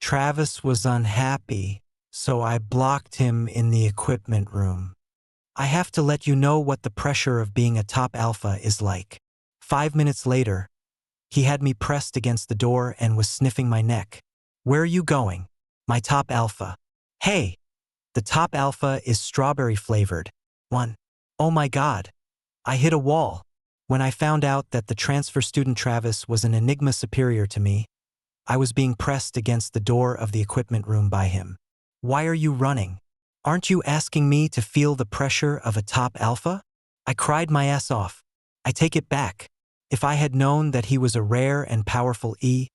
Travis was unhappy, so I blocked him in the equipment room. I have to let you know what the pressure of being a top alpha is like. 5 minutes later, he had me pressed against the door and was sniffing my neck. Where are you going? My top alpha. Hey, the top alpha is strawberry flavored. One. Oh my God. I hit a wall. When I found out that the transfer student Travis was an enigma superior to me, I was being pressed against the door of the equipment room by him. Why are you running? Aren't you asking me to feel the pressure of a top alpha? I cried my ass off. I take it back. If I had known that he was a rare and powerful E,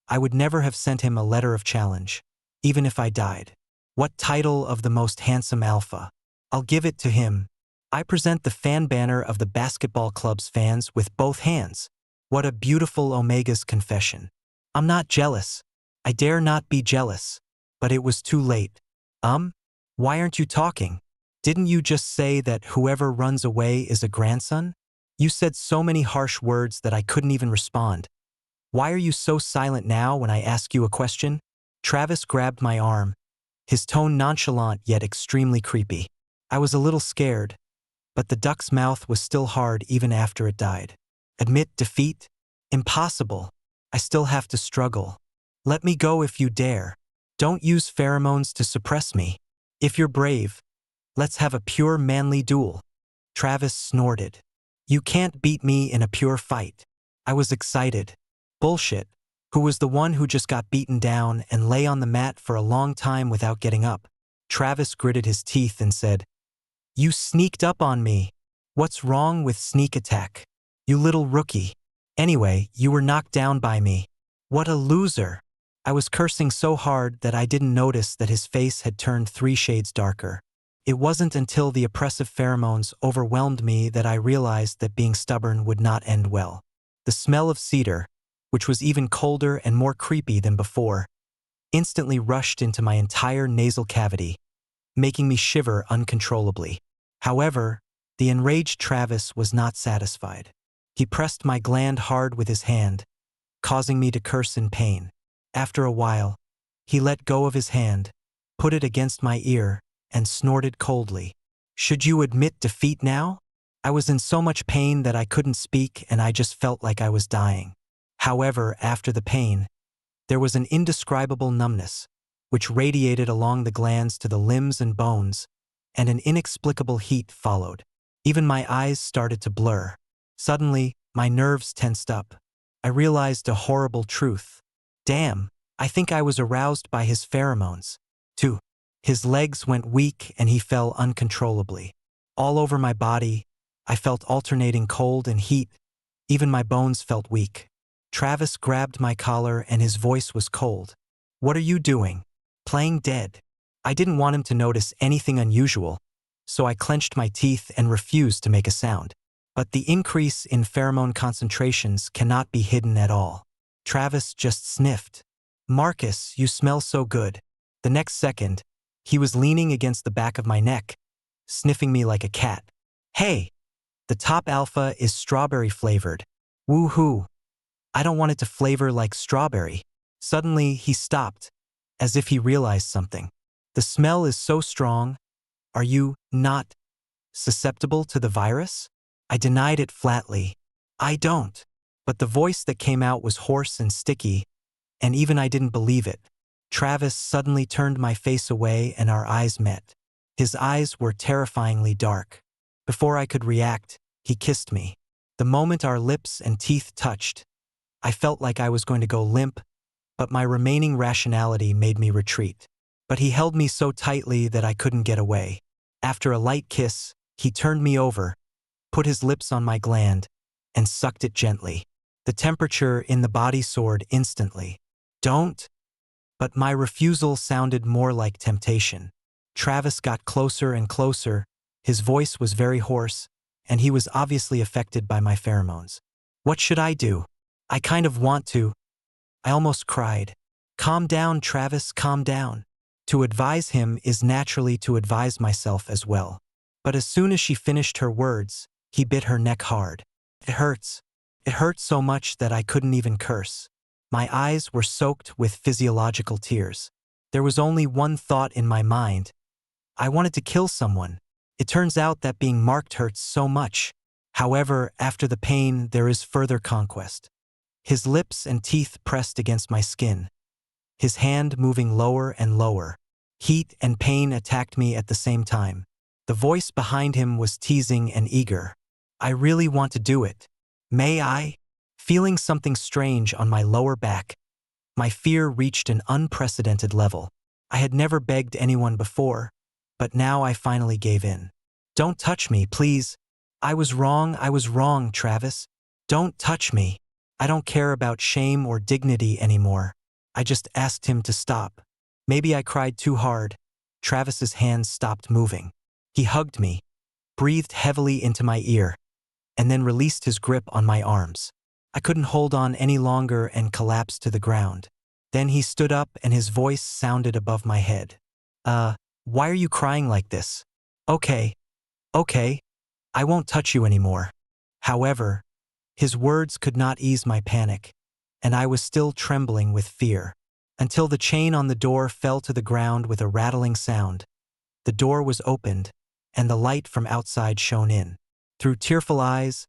I would never have sent him a letter of challenge, even if I died. What title of the most handsome alpha? I'll give it to him. I present the fan banner of the basketball club's fans with both hands. What a beautiful Omega's confession. I'm not jealous. I dare not be jealous. But it was too late. Why aren't you talking? Didn't you just say that whoever runs away is a grandson? You said so many harsh words that I couldn't even respond. Why are you so silent now when I ask you a question? Travis grabbed my arm, his tone nonchalant yet extremely creepy. I was a little scared, but the duck's mouth was still hard even after it died. Admit defeat? Impossible. I still have to struggle. Let me go if you dare. Don't use pheromones to suppress me. If you're brave, let's have a pure manly duel. Travis snorted. You can't beat me in a pure fight. I was excited. Bullshit. Who was the one who just got beaten down and lay on the mat for a long time without getting up? Travis gritted his teeth and said, You sneaked up on me. What's wrong with sneak attack? You little rookie. Anyway, you were knocked down by me. What a loser. I was cursing so hard that I didn't notice that his face had turned 3 shades darker. It wasn't until the oppressive pheromones overwhelmed me that I realized that being stubborn would not end well. The smell of cedar, which was even colder and more creepy than before, instantly rushed into my entire nasal cavity, making me shiver uncontrollably. However, the enraged Travis was not satisfied. He pressed my gland hard with his hand, causing me to curse in pain. After a while, he let go of his hand, put it against my ear, and snorted coldly. Should you admit defeat now? I was in so much pain that I couldn't speak and I just felt like I was dying. However, after the pain, there was an indescribable numbness, which radiated along the glands to the limbs and bones, and an inexplicable heat followed. Even my eyes started to blur. Suddenly, my nerves tensed up. I realized a horrible truth. Damn, I think I was aroused by his pheromones. 2. His legs went weak and he fell uncontrollably. All over my body, I felt alternating cold and heat. Even my bones felt weak. Travis grabbed my collar and his voice was cold. What are you doing? Playing dead. I didn't want him to notice anything unusual, so I clenched my teeth and refused to make a sound. But the increase in pheromone concentrations cannot be hidden at all. Travis just sniffed. Marcus, you smell so good. The next second, he was leaning against the back of my neck, sniffing me like a cat. Hey, the top alpha is strawberry flavored. Woohoo. I don't want it to flavor like strawberry. Suddenly, he stopped, as if he realized something. The smell is so strong. Are you not susceptible to the virus? I denied it flatly. I don't. But the voice that came out was hoarse and sticky, and even I didn't believe it. Travis suddenly turned my face away and our eyes met. His eyes were terrifyingly dark. Before I could react, he kissed me. The moment our lips and teeth touched, I felt like I was going to go limp, but my remaining rationality made me retreat. But he held me so tightly that I couldn't get away. After a light kiss, he turned me over, put his lips on my gland, and sucked it gently. The temperature in the body soared instantly. Don't. But my refusal sounded more like temptation. Travis got closer and closer. His voice was very hoarse, and he was obviously affected by my pheromones. What should I do? I kind of want to. I almost cried. Calm down, Travis, calm down. To advise him is naturally to advise myself as well. But as soon as she finished her words, he bit her neck hard. It hurts. It hurt so much that I couldn't even curse. My eyes were soaked with physiological tears. There was only one thought in my mind. I wanted to kill someone. It turns out that being marked hurts so much. However, after the pain, there is further conquest. His lips and teeth pressed against my skin, his hand moving lower and lower. Heat and pain attacked me at the same time. The voice behind him was teasing and eager. I really want to do it. May I? Feeling something strange on my lower back, my fear reached an unprecedented level. I had never begged anyone before, but now I finally gave in. Don't touch me, please. I was wrong, Travis. Don't touch me. I don't care about shame or dignity anymore. I just asked him to stop. Maybe I cried too hard. Travis's hands stopped moving. He hugged me, breathed heavily into my ear, and then released his grip on my arms. I couldn't hold on any longer and collapsed to the ground. Then he stood up and his voice sounded above my head. Why are you crying like this? Okay, I won't touch you anymore. However, his words could not ease my panic, and I was still trembling with fear. Until the chain on the door fell to the ground with a rattling sound. The door was opened, and the light from outside shone in. Through tearful eyes,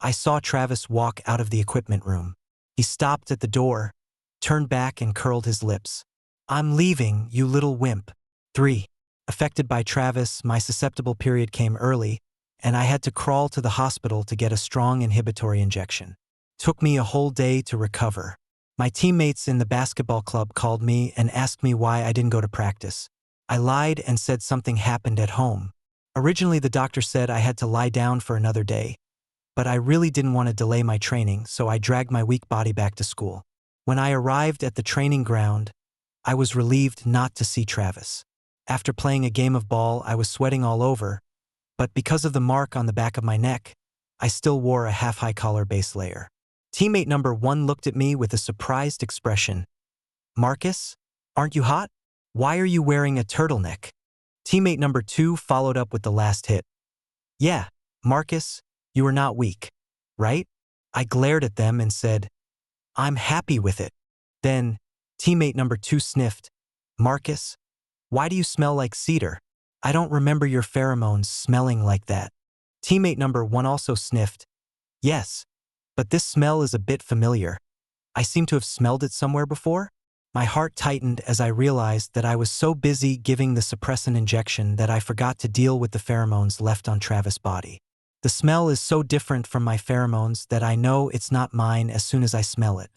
I saw Travis walk out of the equipment room. He stopped at the door, turned back and curled his lips. I'm leaving, you little wimp. 3. Affected by Travis, my susceptible period came early, and I had to crawl to the hospital to get a strong inhibitory injection. Took me a whole day to recover. My teammates in the basketball club called me and asked me why I didn't go to practice. I lied and said something happened at home. Originally, the doctor said I had to lie down for another day, but I really didn't want to delay my training, so I dragged my weak body back to school. When I arrived at the training ground, I was relieved not to see Travis. After playing a game of ball, I was sweating all over, but because of the mark on the back of my neck, I still wore a half-high collar base layer. Teammate number 1 looked at me with a surprised expression. Marcus, aren't you hot? Why are you wearing a turtleneck? Teammate number 2 followed up with the last hit. Yeah, Marcus, you are not weak, right? I glared at them and said, I'm happy with it. Then, teammate number 2 sniffed. Marcus, why do you smell like cedar? I don't remember your pheromones smelling like that. Teammate number 1 also sniffed. Yes, but this smell is a bit familiar. I seem to have smelled it somewhere before. My heart tightened as I realized that I was so busy giving the suppressant injection that I forgot to deal with the pheromones left on Travis' body. The smell is so different from my pheromones that I know it's not mine as soon as I smell it.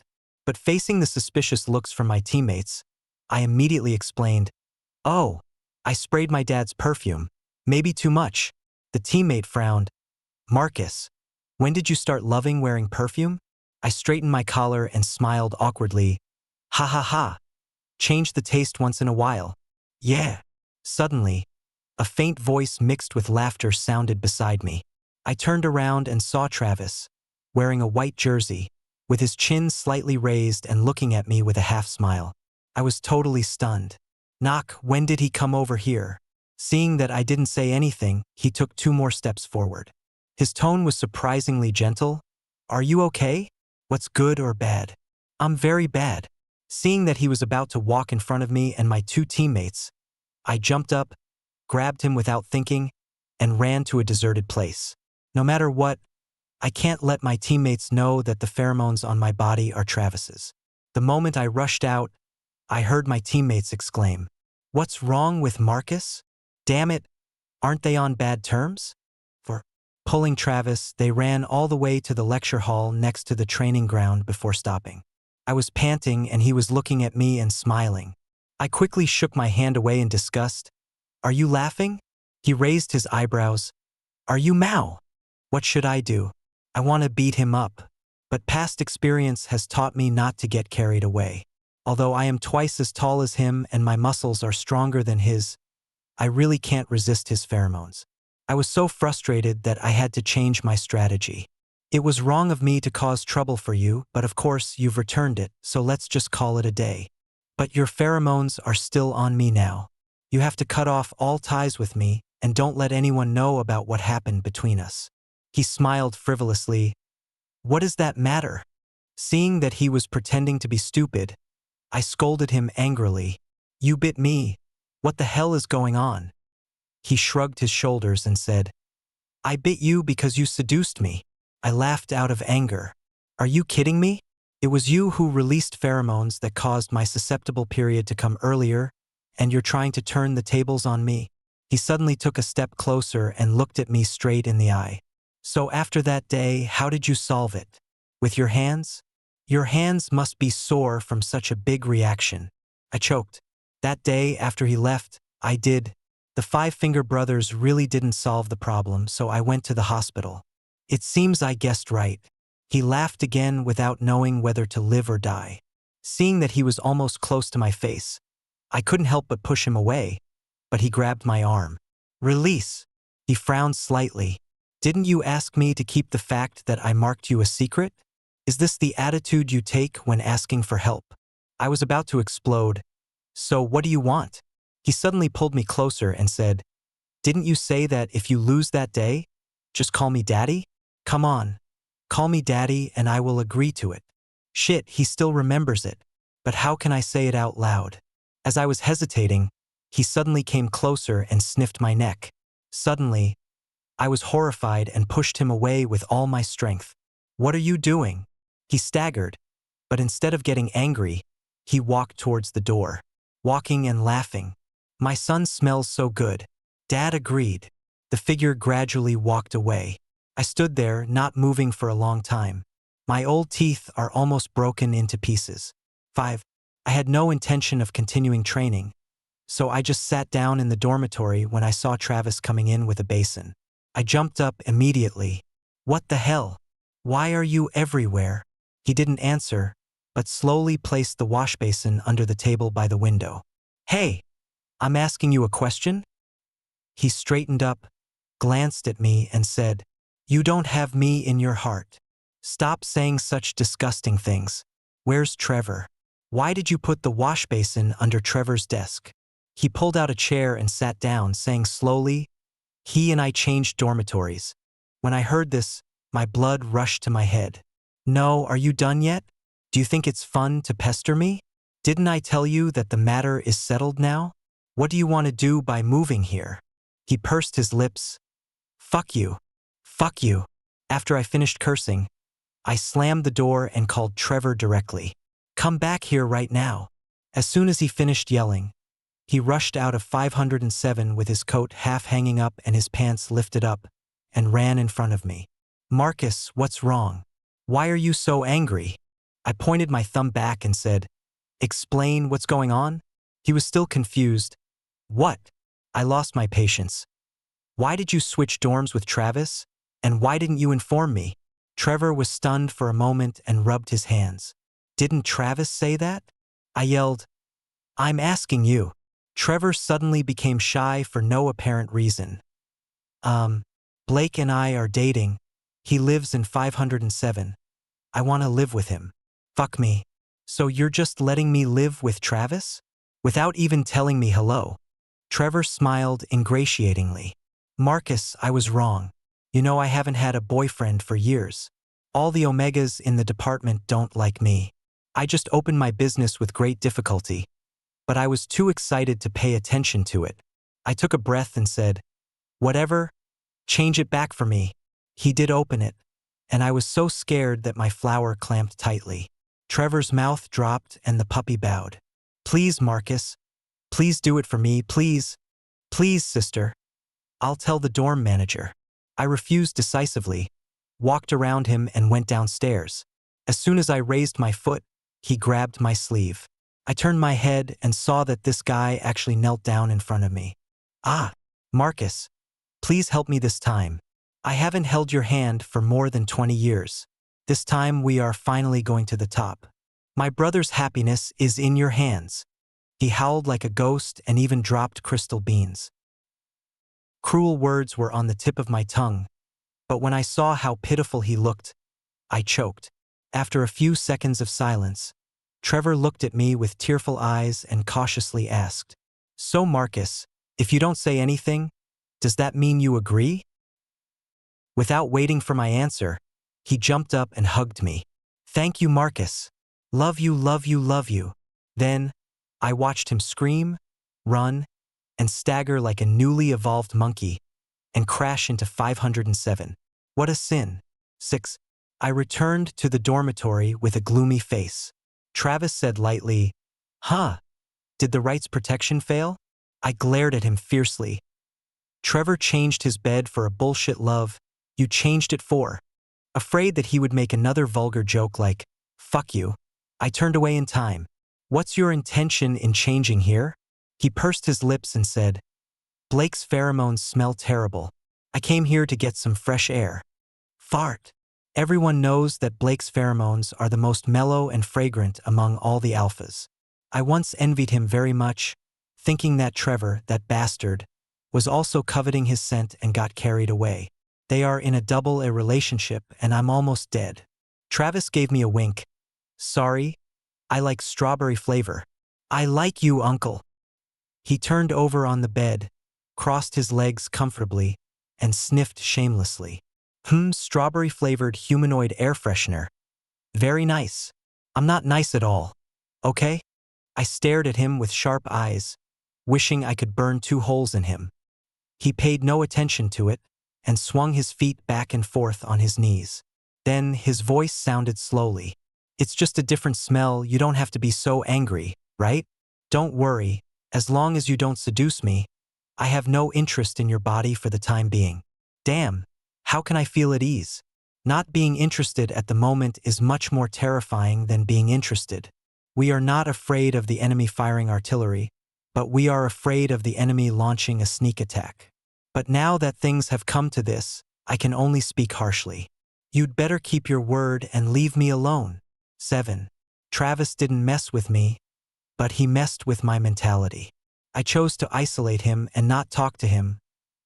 But facing the suspicious looks from my teammates, I immediately explained, Oh, I sprayed my dad's perfume. Maybe too much. The teammate frowned. Marcus, when did you start loving wearing perfume? I straightened my collar and smiled awkwardly. Ha ha ha. Change the taste once in a while. Yeah. Suddenly, a faint voice mixed with laughter sounded beside me. I turned around and saw Travis, wearing a white jersey, with his chin slightly raised and looking at me with a half smile. I was totally stunned. Knock, when did he come over here? Seeing that I didn't say anything, he took 2 more steps forward. His tone was surprisingly gentle. Are you okay? What's good or bad? I'm very bad. Seeing that he was about to walk in front of me and my 2 teammates, I jumped up, grabbed him without thinking, and ran to a deserted place. No matter what, I can't let my teammates know that the pheromones on my body are Travis's. The moment I rushed out, I heard my teammates exclaim, What's wrong with Marcus? Damn it, aren't they on bad terms? For pulling Travis, they ran all the way to the lecture hall next to the training ground before stopping. I was panting and he was looking at me and smiling. I quickly shook my hand away in disgust. Are you laughing? He raised his eyebrows. Are you Mao? What should I do? I want to beat him up. But past experience has taught me not to get carried away. Although I am twice as tall as him and my muscles are stronger than his, I really can't resist his pheromones. I was so frustrated that I had to change my strategy. It was wrong of me to cause trouble for you, but of course you've returned it, so let's just call it a day. But your pheromones are still on me now. You have to cut off all ties with me and don't let anyone know about what happened between us. He smiled frivolously. What does that matter? Seeing that he was pretending to be stupid, I scolded him angrily. You bit me. What the hell is going on? He shrugged his shoulders and said, I bit you because you seduced me. I laughed out of anger. Are you kidding me? It was you who released pheromones that caused my susceptible period to come earlier, and you're trying to turn the tables on me. He suddenly took a step closer and looked at me straight in the eye. So after that day, how did you solve it? With your hands? Your hands must be sore from such a big reaction. I choked. That day after he left, I did. The Five-Finger Brothers really didn't solve the problem, so I went to the hospital. It seems I guessed right. He laughed again without knowing whether to live or die. Seeing that he was almost close to my face, I couldn't help but push him away, but he grabbed my arm. Release. He frowned slightly. Didn't you ask me to keep the fact that I marked you a secret? Is this the attitude you take when asking for help? I was about to explode. So what do you want? He suddenly pulled me closer and said, Didn't you say that if you lose that day, just call me Daddy? Come on. Call me Daddy and I will agree to it. Shit, he still remembers it. But how can I say it out loud? As I was hesitating, he suddenly came closer and sniffed my neck. Suddenly, I was horrified and pushed him away with all my strength. What are you doing? He staggered, but instead of getting angry, he walked towards the door, walking and laughing. My son smells so good. Dad agreed. The figure gradually walked away. I stood there, not moving for a long time. My old teeth are almost broken into pieces. 5. I had no intention of continuing training, so I just sat down in the dormitory when I saw Travis coming in with a basin. I jumped up immediately. What the hell? Why are you everywhere? He didn't answer, but slowly placed the wash basin under the table by the window. Hey, I'm asking you a question? He straightened up, glanced at me and said, You don't have me in your heart. Stop saying such disgusting things. Where's Trevor? Why did you put the wash basin under Trevor's desk? He pulled out a chair and sat down, saying slowly, He and I changed dormitories. When I heard this, my blood rushed to my head. No, are you done yet? Do you think it's fun to pester me? Didn't I tell you that the matter is settled now? What do you want to do by moving here? He pursed his lips. Fuck you. Fuck you. After I finished cursing, I slammed the door and called Trevor directly. Come back here right now. As soon as he finished yelling, he rushed out of 507 with his coat half hanging up and his pants lifted up, and ran in front of me. Marcus, what's wrong? Why are you so angry? I pointed my thumb back and said, Explain what's going on? He was still confused. What? I lost my patience. Why did you switch dorms with Travis? And why didn't you inform me? Trevor was stunned for a moment and rubbed his hands. Didn't Travis say that? I yelled, I'm asking you. Trevor suddenly became shy for no apparent reason. Blake and I are dating. He lives in 507. I want to live with him. Fuck me. So you're just letting me live with Travis? Without even telling me hello. Trevor smiled ingratiatingly. Marcus, I was wrong. You know I haven't had a boyfriend for years. All the Omegas in the department don't like me. I just opened my business with great difficulty. But I was too excited to pay attention to it. I took a breath and said, Whatever, change it back for me. He did open it, and I was so scared that my flower clamped tightly. Trevor's mouth dropped and the puppy bowed. Please, Marcus. Please do it for me, please. Please, sister. I'll tell the dorm manager. I refused decisively, walked around him and went downstairs. As soon as I raised my foot, he grabbed my sleeve. I turned my head and saw that this guy actually knelt down in front of me. Ah, Marcus, please help me this time. I haven't held your hand for more than 20 years. This time we are finally going to the top. My brother's happiness is in your hands. He howled like a ghost and even dropped crystal beans. Cruel words were on the tip of my tongue, but when I saw how pitiful he looked, I choked. After a few seconds of silence, Trevor looked at me with tearful eyes and cautiously asked, So Marcus, if you don't say anything, does that mean you agree? Without waiting for my answer, he jumped up and hugged me. Thank you, Marcus. Love you, love you, love you. Then, I watched him scream, run, and stagger like a newly evolved monkey, and crash into 507. What a sin. 6. I returned to the dormitory with a gloomy face. Travis said lightly, "Huh, did the Right's protection fail?" I glared at him fiercely. Trevor changed his bed for a bullshit love. You changed it for. Afraid that he would make another vulgar joke like, "Fuck you." I turned away in time. What's your intention in changing here? He pursed his lips and said, Blake's pheromones smell terrible. I came here to get some fresh air. Fart. Everyone knows that Blake's pheromones are the most mellow and fragrant among all the alphas. I once envied him very much, thinking that Trevor, that bastard, was also coveting his scent and got carried away. They are in a double-A relationship and I'm almost dead. Travis gave me a wink. Sorry, I like strawberry flavor. I like you, uncle. He turned over on the bed, crossed his legs comfortably, and sniffed shamelessly. Strawberry-flavored humanoid air freshener. Very nice. I'm not nice at all. Okay? I stared at him with sharp eyes, wishing I could burn 2 holes in him. He paid no attention to it and swung his feet back and forth on his knees. Then his voice sounded slowly. It's just a different smell, you don't have to be so angry, right? Don't worry, as long as you don't seduce me, I have no interest in your body for the time being. Damn, how can I feel at ease? Not being interested at the moment is much more terrifying than being interested. We are not afraid of the enemy firing artillery, but we are afraid of the enemy launching a sneak attack. But now that things have come to this, I can only speak harshly. You'd better keep your word and leave me alone. 7. Travis didn't mess with me, but he messed with my mentality. I chose to isolate him and not talk to him,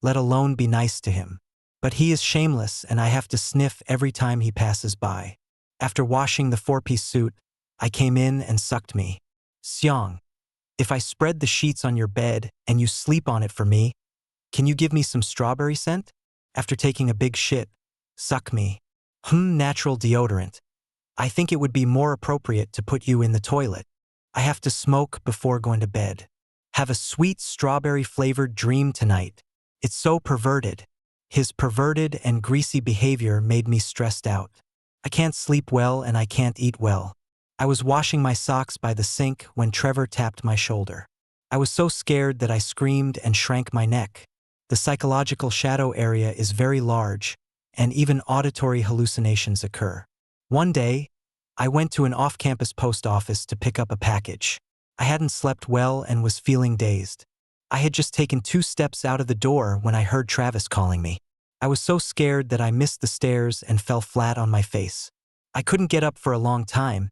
let alone be nice to him. But he is shameless and I have to sniff every time he passes by. After washing the 4-piece suit, I came in and sucked me. Seong, if I spread the sheets on your bed and you sleep on it for me, can you give me some strawberry scent? After taking a big shit, suck me. Natural deodorant. I think it would be more appropriate to put you in the toilet. I have to smoke before going to bed. Have a sweet strawberry-flavored dream tonight. It's so perverted. His perverted and greasy behavior made me stressed out. I can't sleep well and I can't eat well. I was washing my socks by the sink when Trevor tapped my shoulder. I was so scared that I screamed and shrank my neck. The psychological shadow area is very large, and even auditory hallucinations occur. One day, I went to an off-campus post office to pick up a package. I hadn't slept well and was feeling dazed. I had just taken 2 steps out of the door when I heard Travis calling me. I was so scared that I missed the stairs and fell flat on my face. I couldn't get up for a long time.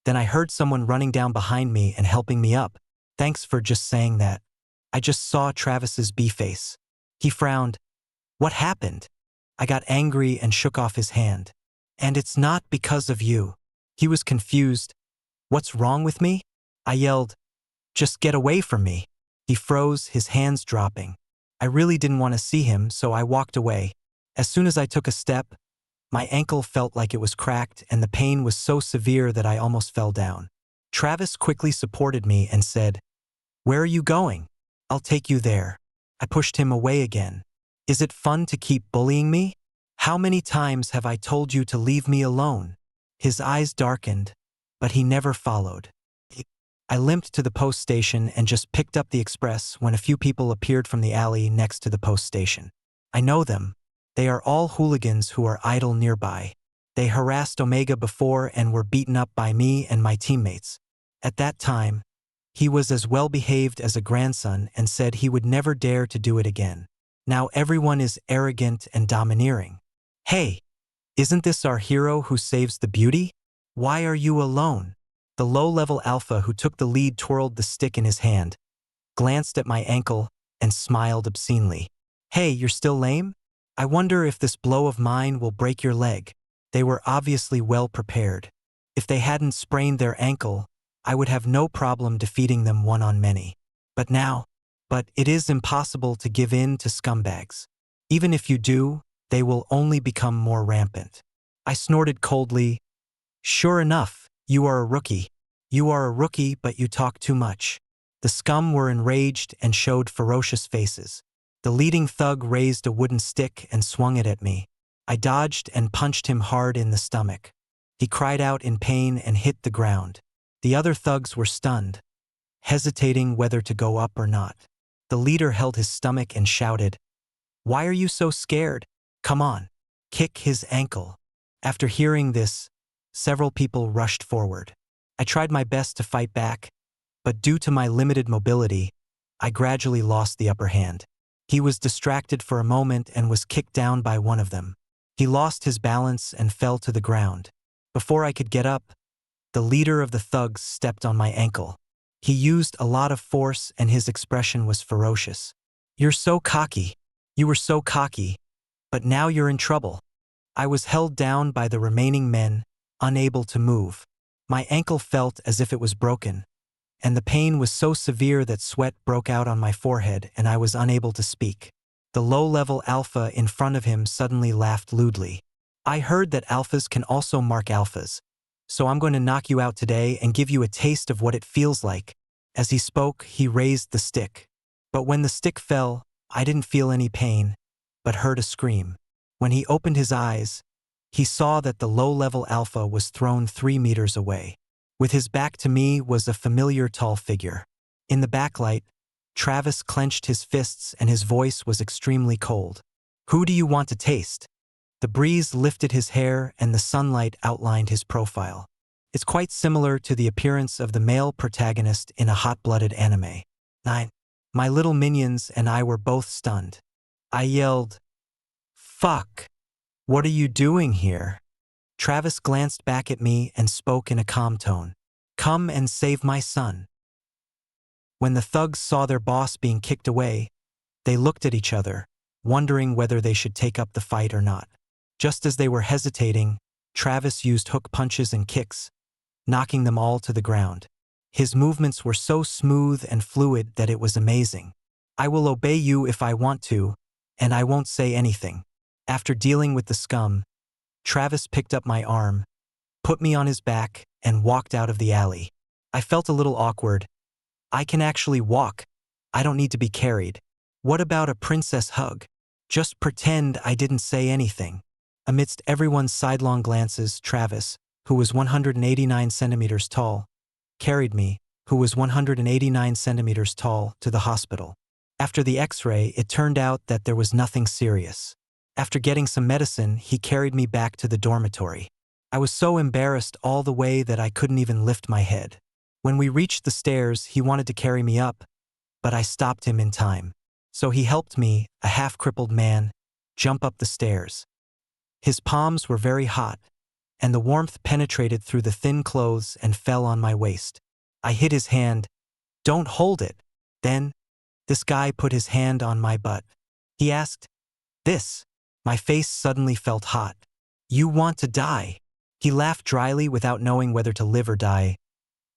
Then I heard someone running down behind me and helping me up. Thanks for just saying that. I just saw Travis's B-face. He frowned. What happened? I got angry and shook off his hand. And it's not because of you. He was confused. What's wrong with me? I yelled, just get away from me. He froze, his hands dropping. I really didn't want to see him, so I walked away. As soon as I took a step, my ankle felt like it was cracked and the pain was so severe that I almost fell down. Travis quickly supported me and said, Where are you going? I'll take you there. I pushed him away again. Is it fun to keep bullying me? How many times have I told you to leave me alone? His eyes darkened, but he never followed. I limped to the post station and just picked up the express when a few people appeared from the alley next to the post station. I know them. They are all hooligans who are idle nearby. They harassed Omega before and were beaten up by me and my teammates. At that time, he was as well behaved as a grandson and said he would never dare to do it again. Now everyone is arrogant and domineering. Hey, isn't this our hero who saves the beauty? Why are you alone? The low-level alpha who took the lead twirled the stick in his hand, glanced at my ankle, and smiled obscenely. Hey, you're still lame? I wonder if this blow of mine will break your leg. They were obviously well prepared. If they hadn't sprained their ankle, I would have no problem defeating them one-on-many. But it is impossible to give in to scumbags. Even if you do, they will only become more rampant. I snorted coldly. Sure enough, you are a rookie. You are a rookie, but you talk too much. The scum were enraged and showed ferocious faces. The leading thug raised a wooden stick and swung it at me. I dodged and punched him hard in the stomach. He cried out in pain and hit the ground. The other thugs were stunned, hesitating whether to go up or not. The leader held his stomach and shouted, "Why are you so scared? Come on, kick his ankle." After hearing this, several people rushed forward. I tried my best to fight back, but due to my limited mobility, I gradually lost the upper hand. He was distracted for a moment and was kicked down by one of them. He lost his balance and fell to the ground. Before I could get up, the leader of the thugs stepped on my ankle. He used a lot of force and his expression was ferocious. "You're so cocky. You were so cocky. But now you're in trouble." I was held down by the remaining men, unable to move. My ankle felt as if it was broken, and the pain was so severe that sweat broke out on my forehead and I was unable to speak. The low-level alpha in front of him suddenly laughed lewdly. "I heard that alphas can also mark alphas, so I'm going to knock you out today and give you a taste of what it feels like." As he spoke, he raised the stick. But when the stick fell, I didn't feel any pain, but heard a scream. When he opened his eyes, he saw that the low-level alpha was thrown 3 meters away. With his back to me was a familiar tall figure. In the backlight, Travis clenched his fists and his voice was extremely cold. "Who do you want to taste?" The breeze lifted his hair and the sunlight outlined his profile. It's quite similar to the appearance of the male protagonist in a hot-blooded anime. 9. My little minions and I were both stunned. I yelled, "Fuck! What are you doing here?" Travis glanced back at me and spoke in a calm tone. "Come and save my son." When the thugs saw their boss being kicked away, they looked at each other, wondering whether they should take up the fight or not. Just as they were hesitating, Travis used hook punches and kicks, knocking them all to the ground. His movements were so smooth and fluid that it was amazing. "I will obey you if I want to, and I won't say anything." After dealing with the scum, Travis picked up my arm, put me on his back, and walked out of the alley. I felt a little awkward. I can actually walk. I don't need to be carried. What about a princess hug? Just pretend I didn't say anything. Amidst everyone's sidelong glances, Travis, who was 189 centimeters tall, carried me, who was 189 centimeters tall, to the hospital. After the x-ray, it turned out that there was nothing serious. After getting some medicine, he carried me back to the dormitory. I was so embarrassed all the way that I couldn't even lift my head. When we reached the stairs, he wanted to carry me up, but I stopped him in time. So he helped me, a half-crippled man, jump up the stairs. His palms were very hot, and the warmth penetrated through the thin clothes and fell on my waist. I hit his hand. "Don't hold it." Then, this guy put his hand on my butt. He asked, "This?" My face suddenly felt hot. "You want to die?" He laughed dryly without knowing whether to live or die.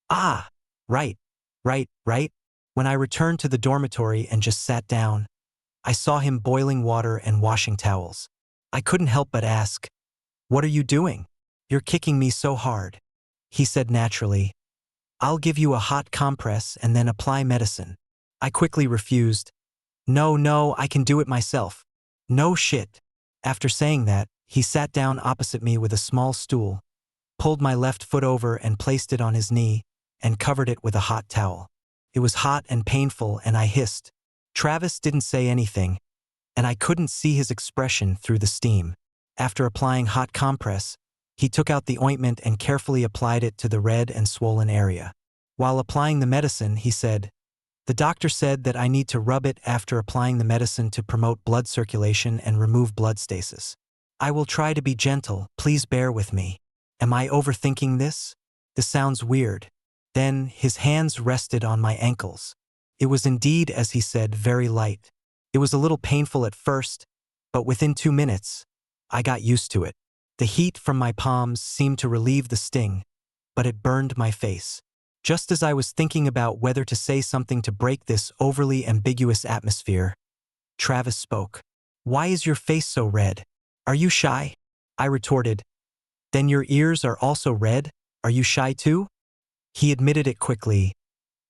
"Ah, right. When I returned to the dormitory and just sat down, I saw him boiling water and washing towels. I couldn't help but ask, "What are you doing? You're kicking me so hard." He said naturally, "I'll give you a hot compress and then apply medicine." I quickly refused. No, I can do it myself." "No shit." After saying that, he sat down opposite me with a small stool, pulled my left foot over and placed it on his knee, and covered it with a hot towel. It was hot and painful, and I hissed. Travis didn't say anything, and I couldn't see his expression through the steam. After applying hot compress, he took out the ointment and carefully applied it to the red and swollen area. While applying the medicine, he said, "The doctor said that I need to rub it after applying the medicine to promote blood circulation and remove blood stasis. I will try to be gentle, please bear with me. Am I overthinking this? This sounds weird." Then his hands rested on my ankles. It was indeed, as he said, very light. It was a little painful at first, but within 2 minutes, I got used to it. The heat from my palms seemed to relieve the sting, but it burned my face. Just as I was thinking about whether to say something to break this overly ambiguous atmosphere, Travis spoke. "Why is your face so red? Are you shy?" I retorted, Then your ears are also red? Are you shy too? He admitted it quickly.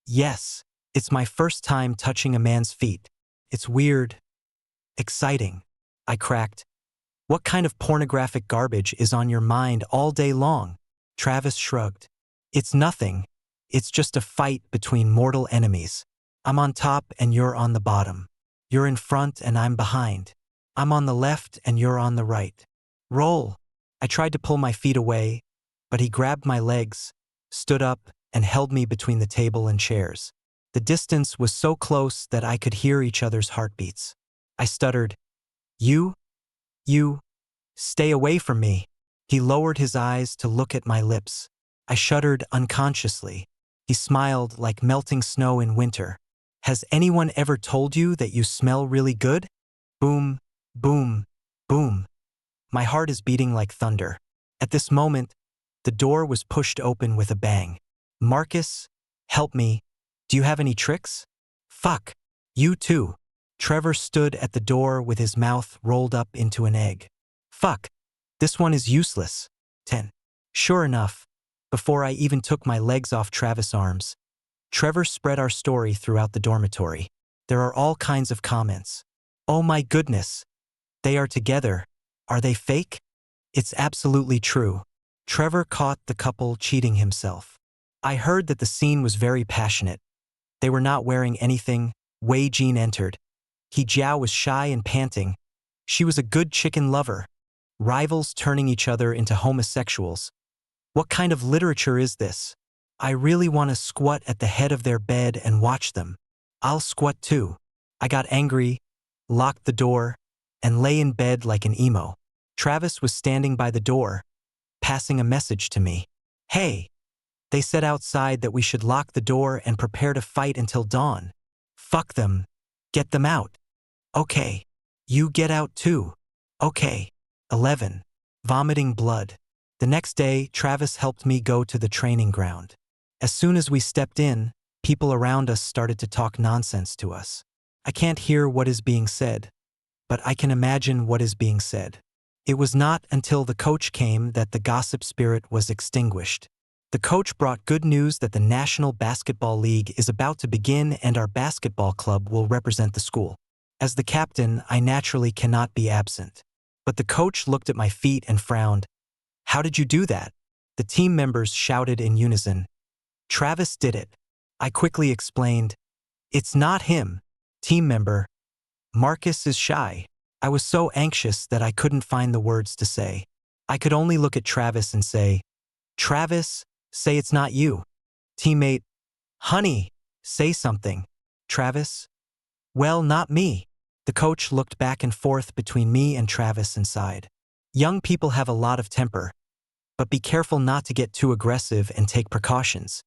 Yes, it's my first time touching a man's feet. It's weird. Exciting. I cracked. What kind of pornographic garbage is on your mind all day long? Travis shrugged. It's nothing. It's just a fight between mortal enemies. I'm on top and you're on the bottom. You're in front and I'm behind. I'm on the left and you're on the right. Roll. I tried to pull my feet away, but he grabbed my legs, stood up, and held me between the table and chairs. The distance was so close that I could hear each other's heartbeats. I stuttered, You, stay away from me. He lowered his eyes to look at my lips. I shuddered unconsciously. He smiled like melting snow in winter. Has anyone ever told you that you smell really good? Boom, boom, boom. My heart is beating like thunder. At this moment, the door was pushed open with a bang. Marcus, help me. Do you have any tricks? Fuck. You too. Trevor stood at the door with his mouth rolled up into an egg. Fuck. This one is useless. 10. Sure enough, before I even took my legs off Travis' arms, Trevor spread our story throughout the dormitory. There are all kinds of comments. Oh my goodness. They are together. Are they fake? It's absolutely true. Trevor caught the couple cheating himself. I heard that the scene was very passionate. They were not wearing anything. Wei Jin entered. He Jiao was shy and panting. She was a good chicken lover. Rivals turning each other into homosexuals. What kind of literature is this? I really want to squat at the head of their bed and watch them. I'll squat too. I got angry, locked the door, and lay in bed like an emo. Travis was standing by the door, passing a message to me. Hey, they said outside that we should lock the door and prepare to fight until dawn. Fuck them. Get them out. Okay. You get out too. Okay. 11. Vomiting blood. The next day, Travis helped me go to the training ground. As soon as we stepped in, people around us started to talk nonsense to us. I can't hear what is being said, but I can imagine what is being said. It was not until the coach came that the gossip spirit was extinguished. The coach brought good news that the National Basketball League is about to begin and our basketball club will represent the school. As the captain, I naturally cannot be absent. But the coach looked at my feet and frowned. How did you do that? The team members shouted in unison. Travis did it. I quickly explained. It's not him. Team member. Marcus is shy. I was so anxious that I couldn't find the words to say. I could only look at Travis and say, Travis, say it's not you. Teammate, honey, say something. Travis, well, not me. The coach looked back and forth between me and Travis and sighed. Young people have a lot of temper, but be careful not to get too aggressive and take precautions.